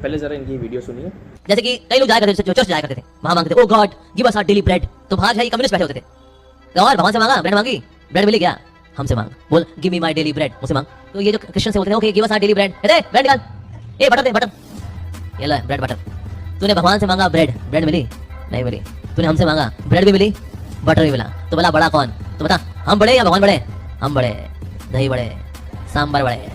पहले जरा इनकी वीडियो सुनिए। जैसे कि कई लोग जाया करते थे, चर्च जाया करते थे, वहां मांगते थे, O god give us our daily bread. तो वहां भाई कम्युनिस्ट बैठे होते थे, तो और भगवान से मांगा, ब्रेड मांगी, ब्रेड मिली क्या, हमसे मांग, बोल give me my daily bread, मुझसे मांग। तो ये जो क्रिश्चियन से बोलते हैं, okay give us our daily bread, दे ब्रेड निकाल, ए बटर दे बटर, ये ले ब्रेड बटर। तूने भगवान से मांगा ब्रेड, ब्रेड मिली नहीं मिली, तूने हमसे मांगा ब्रेड भी मिली बटर भी मिला, तो बोला बड़ा कौन, तो बता हम बड़े या भगवान बड़े, हम बड़े, दही बड़े, सांबर बड़े।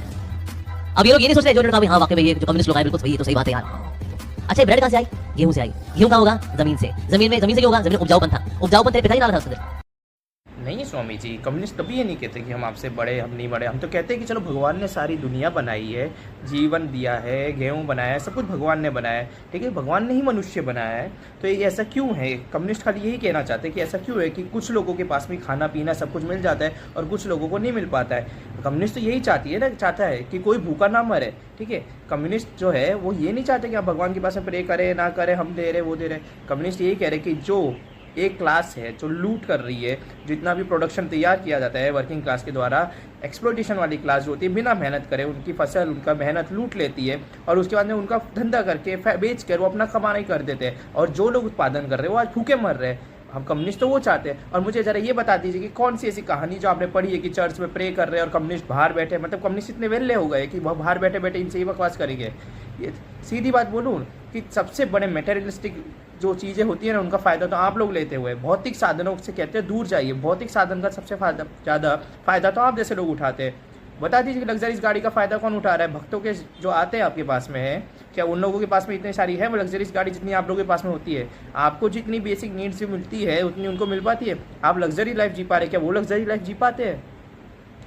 अब ये लोग ये नहीं सोचते, जो कहा हाँ वाकई में ये जो कम्युनिस्ट लोग आए बिल्कुल सही, तो सही बात है यार। अच्छा ब्रेड कहाँ से आई, गेहूं से आई, गेहूं कहाँ होगा, जमीन से, जमीन से क्या होगा, जमीन उपजाऊपन था, उपजाऊपन तेरे पिता ही डाला था उसके अंदर। नहीं स्वामी जी, कम्युनिस्ट कभी ये नहीं कहते कि हम आपसे बड़े, हम नहीं बड़े। हम तो कहते हैं कि चलो भगवान ने सारी दुनिया बनाई है, जीवन दिया है, गेहूं बनाया है, सब कुछ भगवान ने बनाया है, ठीक है, भगवान ने ही मनुष्य बनाया है। तो ये ऐसा क्यों है, कम्युनिस्ट खाली यही कहना चाहते हैं कि ऐसा क्यों है कि कुछ लोगों के पास में खाना पीना सब कुछ मिल जाता है और कुछ लोगों को नहीं मिल पाता है। कम्युनिस्ट तो यही चाहता है कि कोई भूखा ना मरे, ठीक है। कम्युनिस्ट जो है वो ये नहीं चाहते कि आप भगवान के पास में प्रे करें ना करें, हम दे रहे वो दे रहे। कम्युनिस्ट यही कह रहे कि जो एक क्लास है जो लूट कर रही है, जितना भी प्रोडक्शन तैयार किया जाता है वर्किंग क्लास के द्वारा, एक्सप्लोटेशन वाली क्लास जो होती है, बिना मेहनत करे उनकी फसल, उनका मेहनत लूट लेती है और उसके बाद में उनका धंधा करके बेच कर वो अपना कमाई कर देते हैं। और जो लोग उत्पादन कर रहे हैं वो आज भूखे मर रहे हैं। हम कम्युनिस्ट तो वो चाहते हैं। और मुझे जरा ये बता दीजिए कि कौन सी ऐसी कहानी जो आपने पढ़ी है कि चर्च में प्रे कर रहे हैं और कम्युनिस्ट बाहर बैठे, मतलब कम्युनिस्ट इतने वेल्ले हो गए कि वह बाहर बैठे बैठे इनसे ही बकवास करेंगे। ये सीधी बात बोलूँ कि सबसे बड़े मेटेरियलिस्टिक जो चीज़ें होती हैं ना, उनका फ़ायदा तो आप लोग लेते हुए भौतिक साधनों से कहते हैं दूर जाइए। भौतिक साधन का सबसे ज़्यादा फ़ायदा तो आप जैसे लोग उठाते हैं। बता दीजिए कि लग्जरीज गाड़ी का फ़ायदा कौन उठा रहा है? भक्तों के जो आते हैं आपके पास में है, क्या उन लोगों के पास में इतनी सारी है वो लग्जरीज गाड़ी जितनी आप लोगों के पास में होती है? आपको जितनी बेसिक नीड्स मिलती है उतनी उनको मिल पाती है? आप लग्जरी लाइफ जी पा रहे, क्या वो लग्जरी लाइफ जी पाते हैं?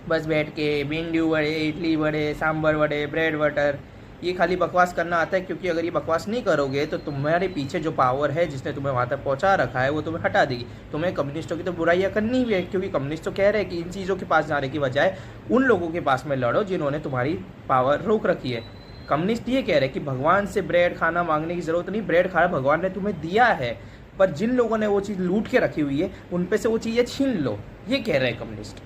बस बैठ के भिंडी वड़े, इडली वड़े, सांभर वड़े, ब्रेड बटर, ये खाली बकवास करना आता है। क्योंकि अगर ये बकवास नहीं करोगे तो तुम्हारे पीछे जो पावर है जिसने तुम्हें वहाँ तक पहुँचा रखा है वो तुम्हें हटा देगी। तुम्हें कम्युनिस्टों की तो बुराइयाँ करनी भी है, क्योंकि कम्युनिस्ट तो कह रहे हैं कि इन चीज़ों के पास जाने की बजाय उन लोगों के पास में लड़ो जिन्होंने तुम्हारी पावर रोक रखी है। कम्युनिस्ट ये कह रहे हैं कि भगवान से ब्रेड खाना मांगने की ज़रूरत नहीं, ब्रेड खाना भगवान ने तुम्हें दिया है, पर जिन लोगों ने वो चीज़ लूट के रखी हुई है उन पे से वो चीज़ें छीन लो, ये कह रहे हैं कम्युनिस्ट।